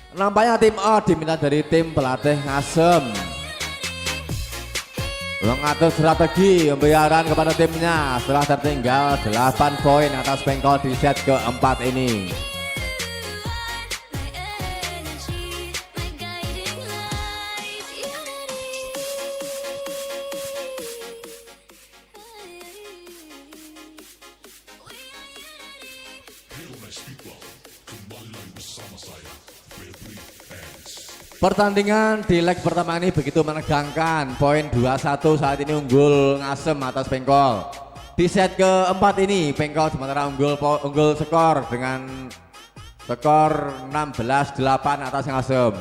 Nampaknya tim A diminta dari tim pelatih Ngasem mengatur strategi pembayaran kepada timnya setelah tertinggal 8 poin atas Pengkol di set keempat ini. Pertandingan di leg pertama ini begitu menegangkan. Poin 21 saat ini unggul Ngasem atas Pengkol. Di set keempat ini Pengkol sementara unggul skor dengan skor 16-8 atas Ngasem.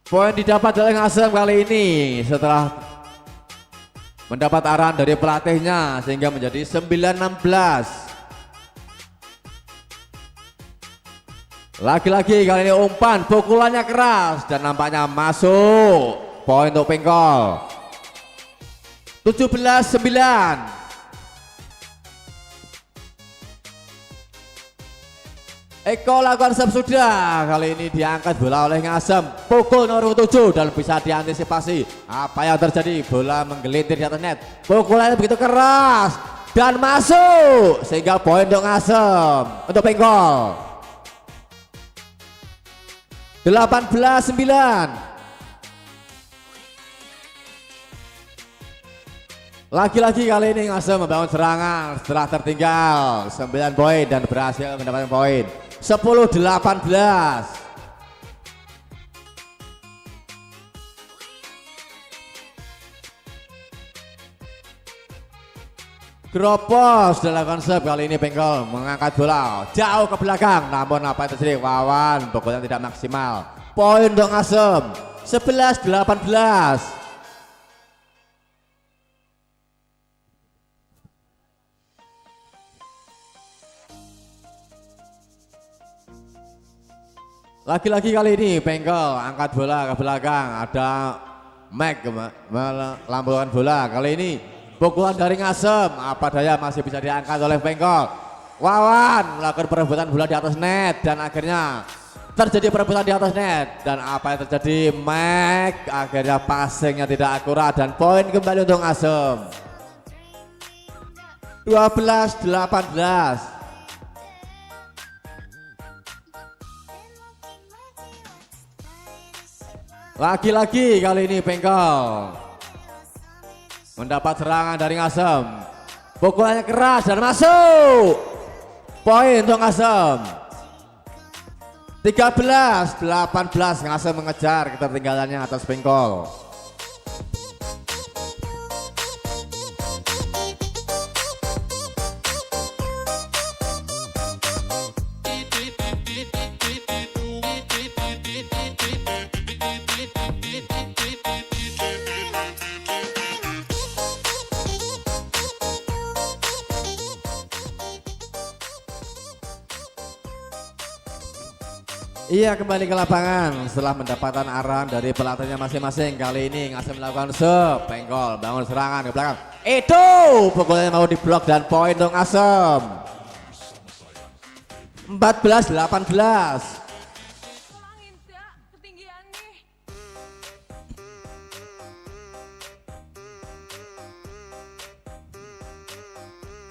Poin didapat oleh Ngasem kali ini setelah mendapat arahan dari pelatihnya sehingga menjadi 9-16. Lagi-lagi kali ini umpan, pukulannya keras dan nampaknya masuk. Poin untuk Pengkol. 17-9. Eko lakukan serve sudah. Kali ini diangkat bola oleh Ngasem. Pukul nomor 7 dan bisa diantisipasi. Apa yang terjadi? Bola menggelintir di atas net. Pukulannya begitu keras dan masuk sehingga poin untuk Ngasem, untuk Pengkol. 18-9. Lagi-lagi kali ini Ngasem membangun serangan setelah tertinggal 9 poin dan berhasil mendapatkan poin 10-18. Gropos dalam konsep kali ini Pengkol mengangkat bola jauh ke belakang, namun apa yang terjadi? Wawan pokoknya tidak maksimal. Poin untuk Ngasem 11-18. Lagi-lagi kali ini Pengkol angkat bola ke belakang, ada Mac melambungkan bola. Kali ini pukulan dari Ngasem, apa daya masih bisa diangkat oleh Pengkol. Wawan melakukan perebutan bola di atas net dan akhirnya terjadi perebutan di atas net. Dan apa yang terjadi? Mac akhirnya passingnya tidak akurat dan poin kembali untuk Ngasem. 12-18. Lagi-lagi kali ini Pengkol mendapat serangan dari Ngasem. Pukulannya keras dan masuk. Poin untuk Ngasem. 13-18. Ngasem mengejar ketertinggalannya atas Pengkol. Iya, kembali ke lapangan setelah mendapatkan arahan dari pelatihnya masing-masing. Kali ini Ngasem melakukan serve, Pengkol bangun serangan ke belakang. Itu pukulannya mau diblok dan poin untuk Ngasem. 14-18.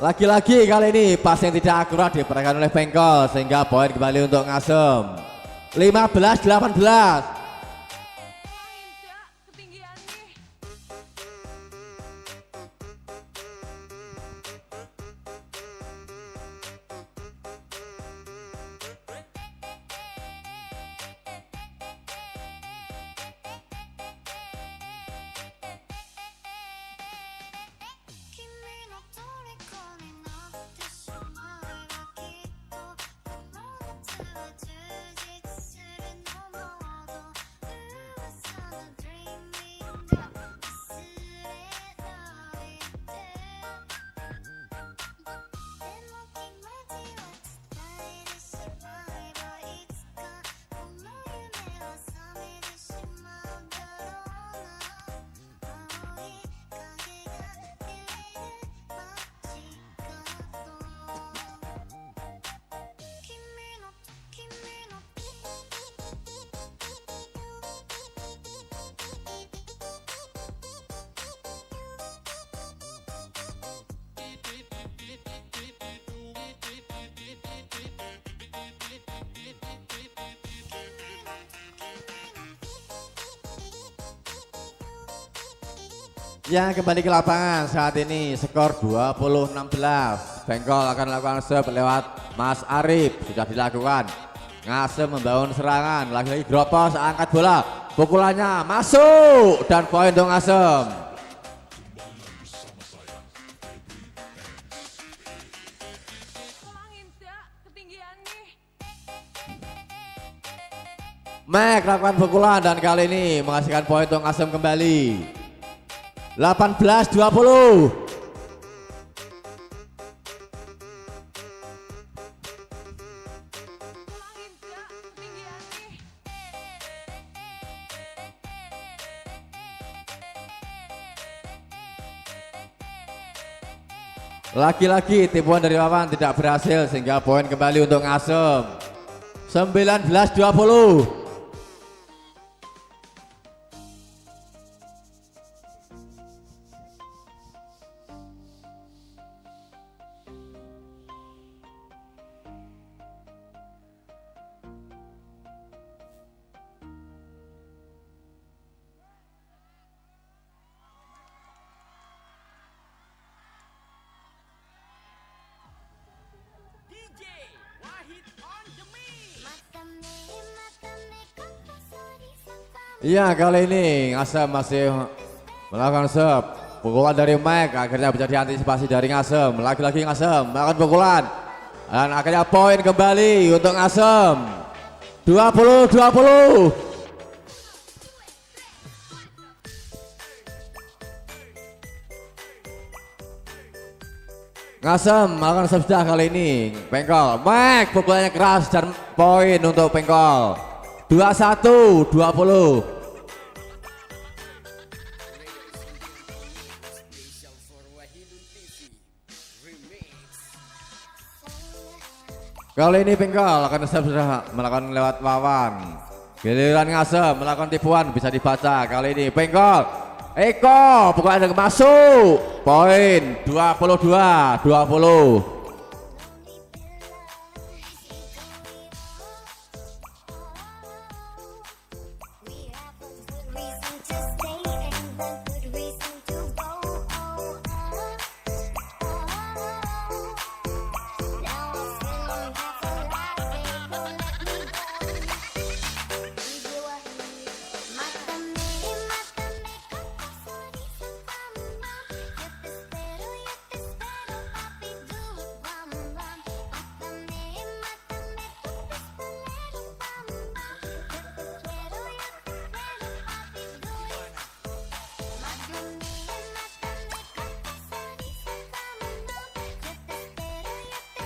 Lagi-lagi kali ini pas yang tidak akurat diperagakan oleh Pengkol sehingga poin kembali untuk Ngasem. 15-18. Yang kembali ke lapangan saat ini skor 20-16. Bengkol akan melakukan serve lewat Mas Arif, sudah dilakukan. Ngasem membangun serangan, lagi-lagi Gropos angkat bola, pukulannya masuk dan poin untuk Ngasem. Mac lakukan pukulan dan kali ini menghasilkan poin untuk Ngasem kembali. 18-20. Lagi-lagi tipuan dari Wawan tidak berhasil sehingga poin kembali untuk Ngasem. 19-20. Iya, kali ini Ngasem masih melakukan serve. Pukulan dari Mike akhirnya bisa diantisipasi dari Ngasem. Lagi-lagi Ngasem melakukan pukulan dan akhirnya poin kembali untuk Ngasem. 20-20. Ngasem melakukan serve sudah kali ini. Bengkol, Mike pukulannya keras dan poin untuk Bengkol. 21-20. Kali ini Bengkol akan sudah melakukan lewat Wawan. Giliran Ngasem melakukan tipuan bisa dibaca. Kali ini Bengkol, Eko pukulan yang masuk. Poin 22-20.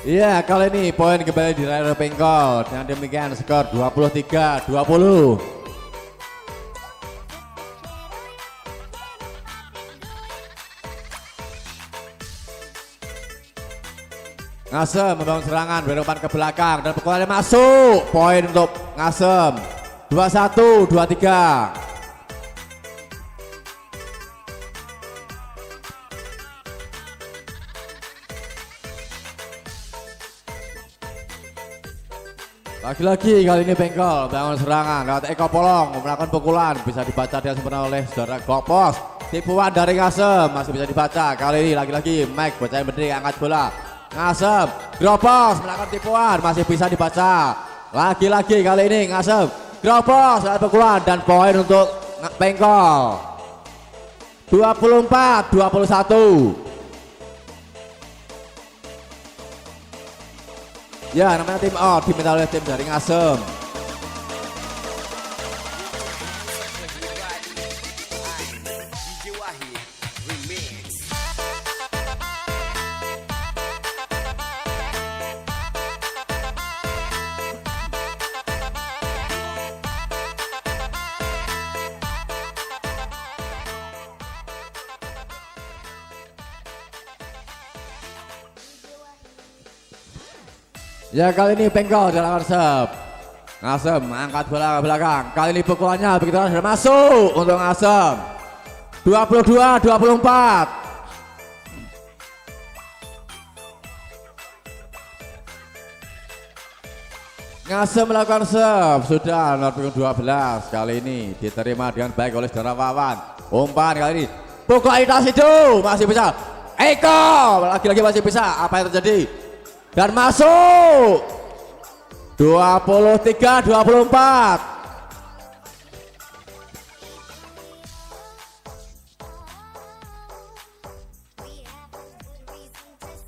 Iya, kali ini poin kembali diraih oleh Bengkol. Dengan demikian skor 23-20. Ngasem membangun serangan berumpan ke belakang dan pukulannya masuk. Poin untuk Ngasem. 21-23. Lagi-lagi kali ini Bengkol bangun serangan lewat Eko Polong melakukan pukulan, bisa dibaca dengan sempurna oleh saudara Gopos. Tipuan dari Ngasem masih bisa dibaca. Kali ini lagi-lagi Mike bacain berdiri angkat bola. Ngasem, Gopos melakukan tipuan masih bisa dibaca. Lagi-lagi kali ini Ngasem, Gopos melakukan pukulan dan poin untuk Bengkol. 24-21. Ya, namanya tim O diminta oleh tim dari Ngasem. Ya, kali ini Bengkol dalam serve. Ngasem angkat bola ke belakang. Kali ini pukulannya begitu sudah masuk untuk Ngasem. 22-24. Ngasem melakukan serve, sudah nomor punggung 12 kali ini diterima dengan baik oleh saudara Wawan. Umpan kali ini, pukul itas itu masih bisa. Eko lagi-lagi masih bisa. Apa yang terjadi? Dan masuk 23-24.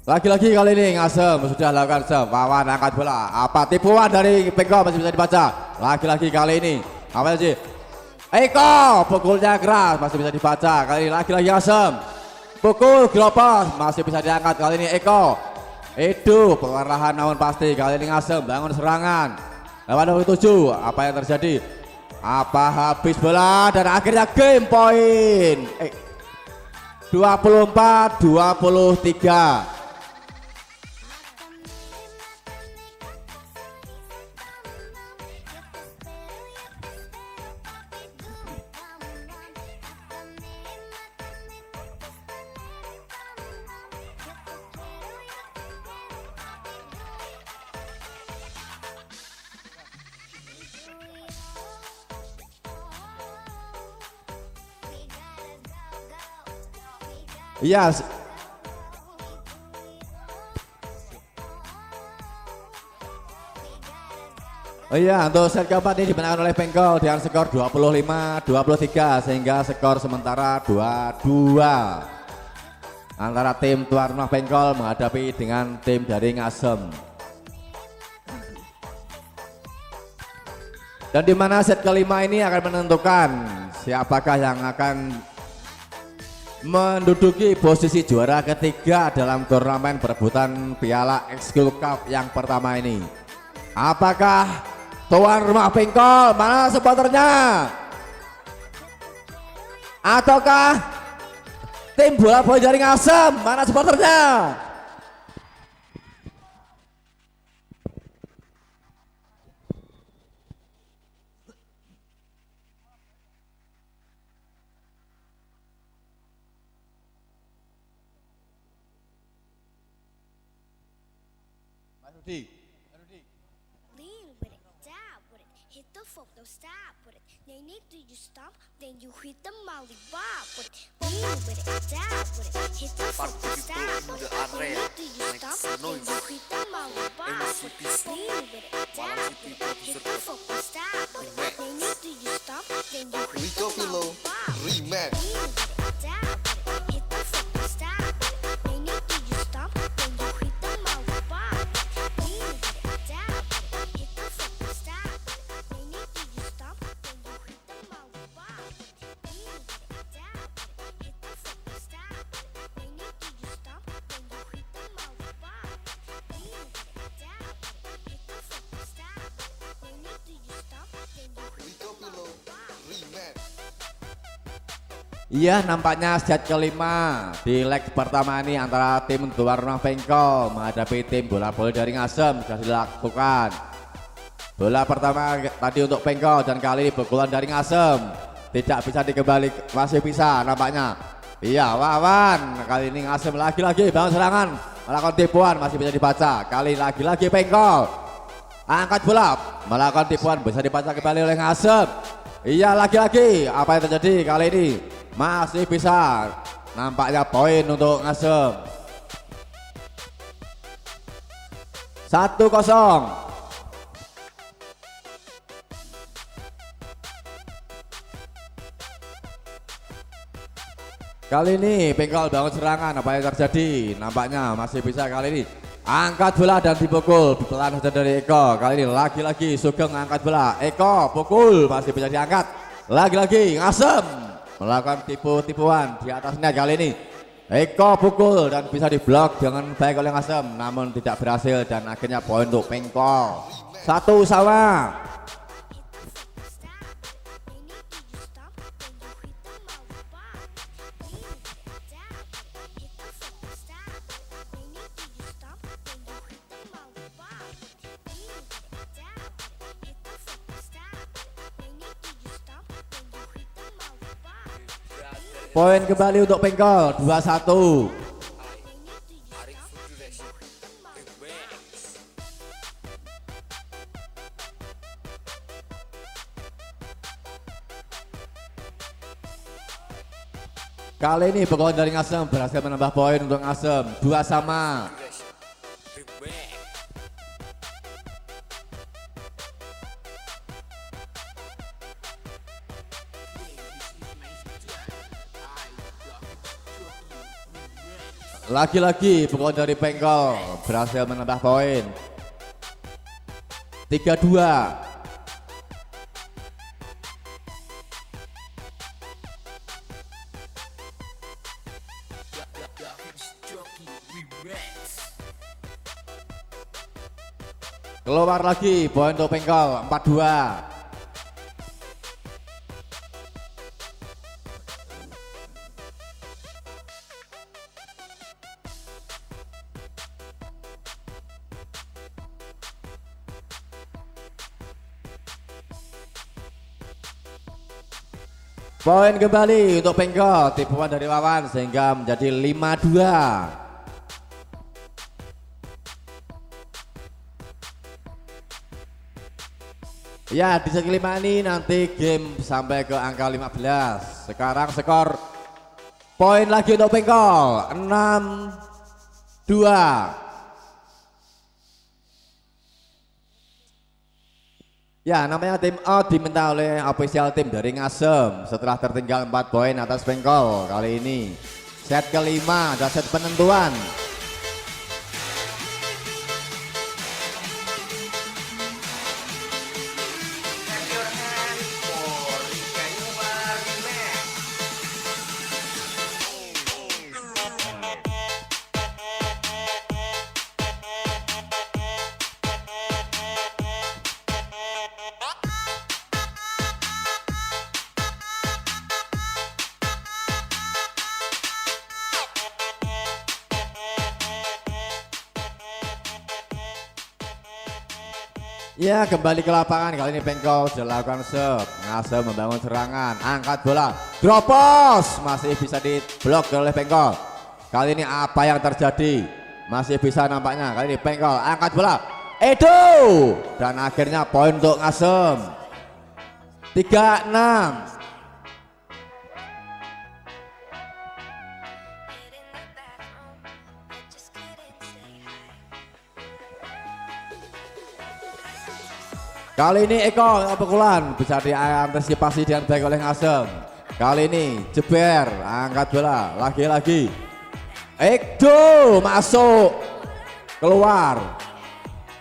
Lagi-lagi kali ini Ngasem sudah lakukan serve. Wawan angkat bola. Apa tipuan dari Pengkol masih bisa dibaca. Lagi-lagi kali ini apa sih? Eko pukulnya keras masih bisa dibaca. Kali ini lagi-lagi Ngasem. Pukul Gropos masih bisa diangkat. Kali ini Eko. Itu pengarahan namun pasti kali ini Ngasem bangun serangan. Lawan 7. Apa yang terjadi? Apa habis bola dan akhirnya game point. 24-23. Iya. Oh iya, untuk set keempat ini dimenangkan oleh Pengkol dengan skor 25-23 sehingga skor sementara 2-2 antara tim tuan rumah Pengkol menghadapi dengan tim dari Ngasem. Dan di mana set kelima ini akan menentukan siapakah yang akan menduduki posisi juara ketiga dalam turnamen perebutan Piala Ekskul Cup yang pertama ini. Apakah tuan rumah Pengkol, mana supporternya? Ataukah tim bola voli dari Ngasem, mana supporternya? Lean with it, dive with it, hit the folk, don't stop with it. They need to you stop, then you hit the molly bob with it. Lean with it, dive with it, hit the folk, don't stop with it. They need to you stop, then you hit the molly bob with it. Lean with it, dive with it, hit the folk, don't stop with it. They need to you stop, then you hit the molly bob with it. Lean with it, dive with it, hit the folk, don't stop with it. They need to you stop, then you hit the molly bob with it. Lean with it, dive with it, hit the folk, don't stop with it. They need to you stop, then you hit the molly bob with it. Lean with it, dive with it, hit the folk, don't stop with it. They need to you stop, then you hit the molly bob with it. Lean with it, dive with it, hit the folk, don't stop with it. They need to you stop, then you hit the molly bob. Iya, nampaknya set kelima di leg pertama ini antara tim tuan rumah Pengkol menghadapi tim bola voli dari Ngasem sudah dilakukan. Bola pertama tadi untuk Pengkol dan kali ini pukulan dari Ngasem tidak bisa dikembali, masih bisa nampaknya. Iya, Wawan kali ini Ngasem lagi-lagi bangun serangan melakukan tipuan masih bisa dibaca. Kali lagi-lagi Pengkol angkat bola melakukan tipuan bisa dibaca kembali oleh Ngasem. Iya, lagi-lagi apa yang terjadi kali ini? Masih bisa, nampaknya poin untuk Ngasem. 1-0. Kali ini Pengkol bangun serangan, apa yang terjadi? Nampaknya masih bisa kali ini. Angkat bola dan dipukul, pelan saja dari Eko. Kali ini lagi-lagi Sugeng angkat bola. Eko pukul, masih bisa diangkat. Lagi-lagi Ngasem melakukan tipuan di atasnya kali ini. Eko pukul dan bisa diblok dengan baik oleh Ngasem, namun tidak berhasil dan akhirnya poin untuk Pengkol. 1 sama. Poin kembali untuk Pengkol 2-1. Kali ini Pegon dari Ngasem berhasil menambah poin untuk Ngasem. 2-2. Lagi-lagi Pegon dari Pengkol berhasil menambah poin. 3-2. Keluar lagi poin untuk Pengkol. 4-2. Poin kembali untuk Pengkol, tipuan dari Wawan sehingga menjadi 5-2. Ya, di segi 5 ini nanti game sampai ke angka 15. Sekarang skor poin lagi untuk Pengkol, 6-2. Ya, namanya tim out diminta oleh official tim dari Ngasem setelah tertinggal 4 poin atas Pengkol. Kali ini set kelima dan set penentuan. Ya, kembali ke lapangan. Kali ini Pengkol sudah lakukan serve. Ngasem membangun serangan, angkat bola, drop post, masih bisa diblok oleh Pengkol. Kali ini apa yang terjadi? Masih bisa nampaknya. Kali ini Pengkol angkat bola, Edo, dan akhirnya poin untuk Ngasem. 3-6. Kali ini Eko pukulan bisa diantisipasi dengan baik oleh Ngasem. Kali ini jeber, angkat bola, lagi-lagi Eko masuk, keluar,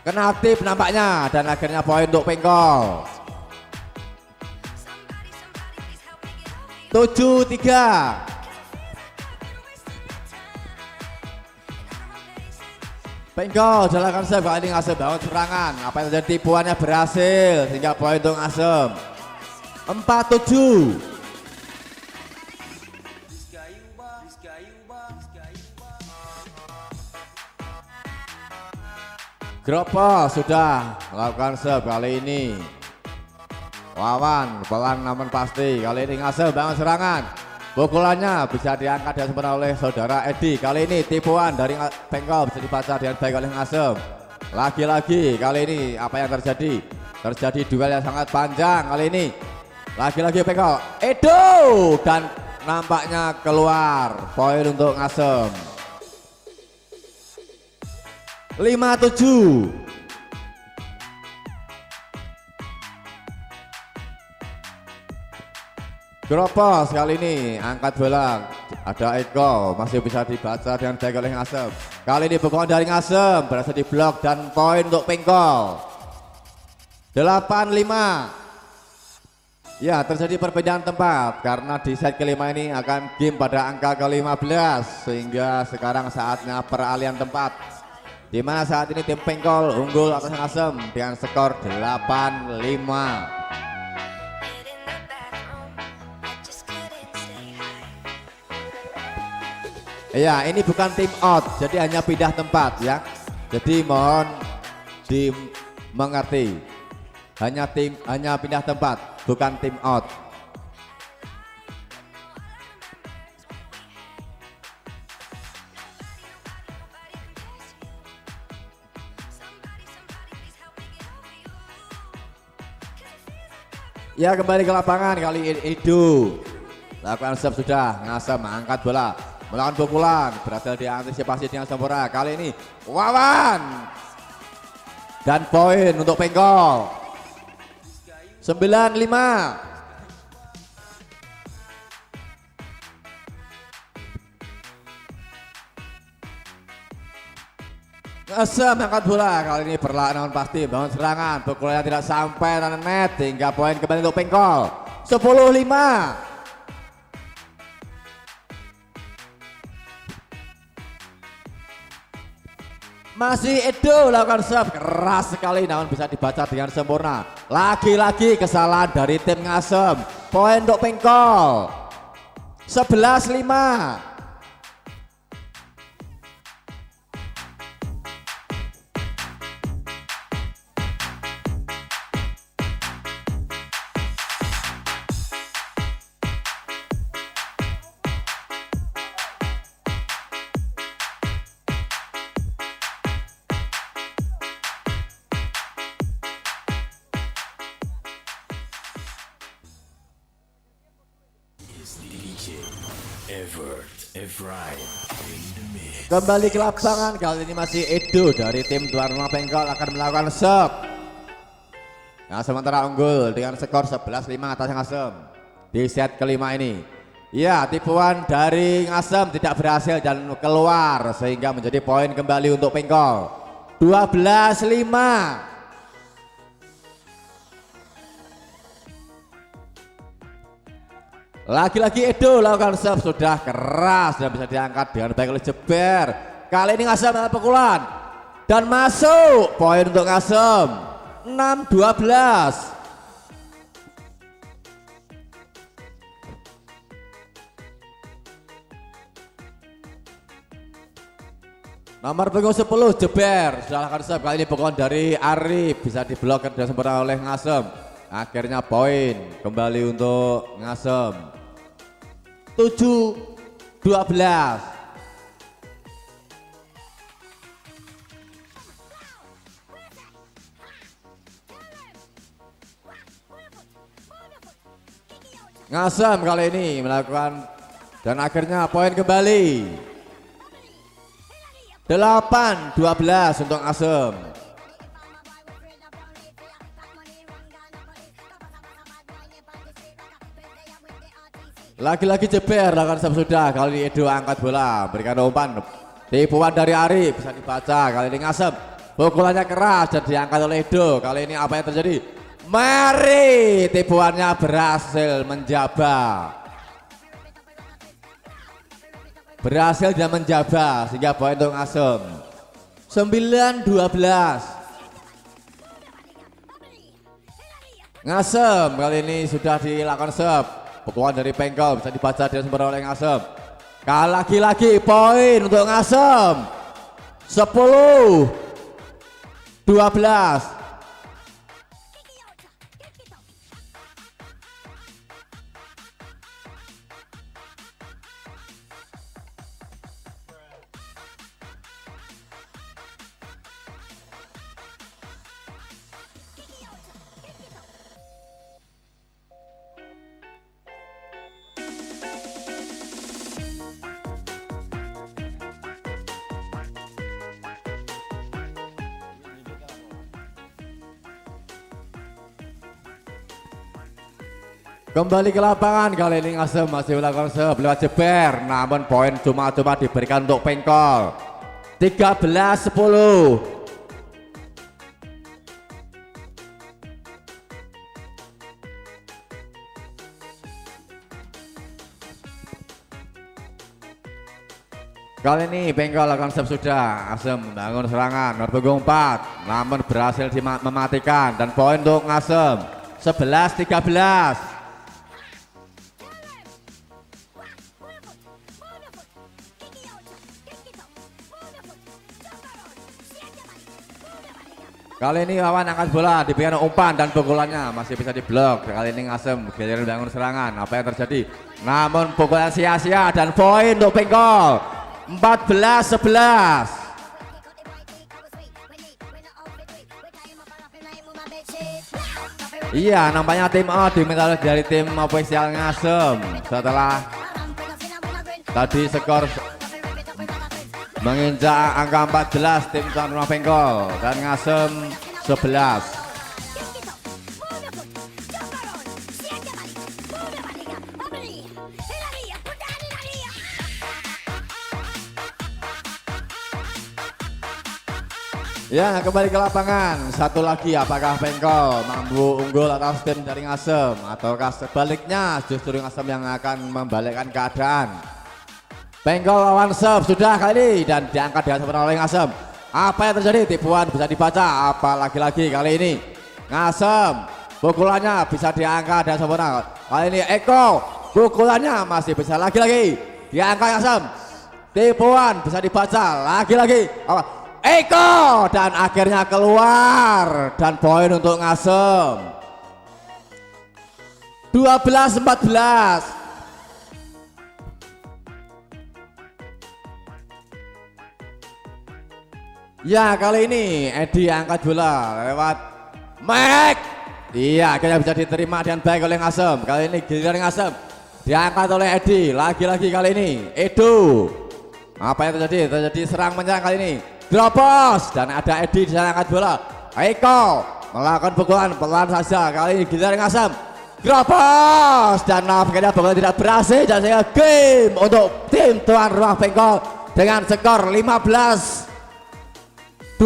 kena tip nampaknya, dan akhirnya poin untuk Pengkol. 7-3. Pengkol jalankan serve, kali ini Ngasem bangun serangan. Apa yang terjadi, tipuannya berhasil sehingga poin untuk Ngasem. 4-7. Gropo sudah melakukan serve kali ini. Wawan pelan namun pasti. Kali ini Ngasem bangun serangan. Pukulannya bisa diangkat dan sempurna oleh saudara Edi. Kali ini tipuan dari Pengkol bisa dibaca dengan baik oleh Ngasem. Lagi-lagi kali ini apa yang terjadi? Terjadi duel yang sangat panjang kali ini. Lagi-lagi Pengkol, Edo, dan nampaknya keluar. Poin untuk Ngasem. 5-7. Gropos kali ini angkat bola, ada Eko, masih bisa dibaca dengan baik oleh Ngasem. Kali ini pukulan dari Ngasem berhasil diblok dan poin untuk Pengkol. 8-5. Ya, terjadi perbedaan tempat karena di set kelima ini akan game pada angka ke-15 sehingga sekarang saatnya peralihan tempat. Di mana saat ini tim Pengkol unggul atas Ngasem dengan skor 8-5. Ya, ini bukan tim out, jadi hanya pindah tempat ya. Jadi mohon dimengerti. Hanya pindah tempat, bukan tim out. Ya, kembali ke lapangan kali ini Edo. Lakukan serve sudah, Ngasem angkat bola, melakukan pukulan, berhasil diantisipasi dengan sempurna. Kali ini Wawan dan poin untuk Pengkol. 9-5. Ngasem angkat bola, kali ini perlahan pasti bangun serangan, pukulannya tidak sampai tanah net, hingga poin kembali untuk Pengkol. 10-5. Masih Edo lakukan serve keras sekali, namun bisa dibaca dengan sempurna. Lagi-lagi kesalahan dari tim Ngasem. Poin untuk Pengkol. 11-5. Kembali ke lapangan, kali ini masih Edo dari tim tuan rumah Pengkol akan melakukan serve. Nah, sementara unggul dengan skor 11-5 atas Ngasem di set kelima ini. Ya, tipuan dari Ngasem tidak berhasil dan keluar sehingga menjadi poin kembali untuk Pengkol. 12-5. Lagi-lagi Edo lakukan serve sudah keras dan bisa diangkat dengan baik oleh Jeber. Kali ini Ngasem dengan pukulan dan masuk, poin untuk Ngasem. 6-12. Nomor punggung 10 Jeber sudah lakukan serve, kali ini pukulan dari Arif bisa diblokir dan sempurna oleh Ngasem. Akhirnya poin kembali untuk Ngasem. 7-12. Ngasem kali ini melakukan dan akhirnya poin kembali. 8-12 untuk Ngasem. Lagi-lagi Jeber lakukan serve sudah, kali ini Edo angkat bola, berikan umpan. Tipuan dari Arif bisa dibaca, kali ini Ngasem pukulannya keras dan diangkat oleh Edo. Kali ini apa yang terjadi? Mari, tipuannya berhasil menjabah. Berhasil dia menjabah sehingga poin untuk Ngasem. 9-12. Ngasem kali ini sudah dilakukan serve. Pukulan dari Pengkol bisa dibaca dan sempurna oleh Ngasem. Lagi-lagi poin untuk Ngasem. 10-12. Kembali ke lapangan, kali ini Ngasem masih melakukan serve lewat Jeber, namun poin cuma-cuma diberikan untuk Pengkol. 13-10. Kali ini Pengkol lakukan serve sudah, Ngasem membangun serangan, nomor punggung 4, namun berhasil mematikan dan poin untuk Ngasem. 11-13. Kali ini Wawan angkat bola, diberikan umpan dan pukulannya masih bisa diblok. Kali ini Ngasem giliran bangun serangan. Apa yang terjadi? Namun pukulan sia-sia dan poin untuk Pengkol. 14-11. Iya, nampaknya tim O diminta dari tim official Ngasem setelah tadi skor menginjak angka 14 tim tuan rumah Bengkol dan Ngasem 11. Ya, kembali ke lapangan. Satu lagi, apakah Bengkol mampu unggul atas tim dari Ngasem ataukah sebaliknya justru Ngasem yang akan membalikkan keadaan. Bengkol lawan serve sudah kali ini dan diangkat dengan sempurna oleh Ngasem. Apa yang terjadi? Tipuan bisa dibaca. Apa lagi-lagi kali ini Ngasem pukulannya bisa diangkat dengan sempurna. Kali ini Eko pukulannya masih bisa lagi-lagi diangkat Ngasem. Tipuan bisa dibaca lagi-lagi. Eko dan akhirnya keluar dan poin untuk Ngasem 12-14. Ya, kali ini Edi angkat bola lewat Mac. Iya, akhirnya bisa diterima dengan baik oleh Ngasem. Kali ini giliran Ngasem diangkat oleh Edi. Lagi-lagi kali ini Edo. Apa yang terjadi? Terjadi serang menyerang kali ini. Dropos dan ada Edi di sana angkat bola. Eko melakukan pukulan pelan saja. Kali ini giliran Ngasem. Dropos dan nampaknya bola tidak berhasil dan sehingga game untuk tim tuan rumah Bengkol dengan skor 15-12.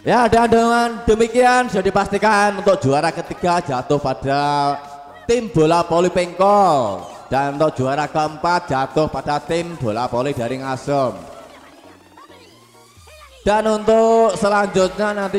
Ya, dan dengan demikian sudah dipastikan untuk juara ketiga jatuh pada tim bola voli Bengkol dan untuk juara keempat jatuh pada tim bola voli dari Ngasem. Dan untuk selanjutnya nanti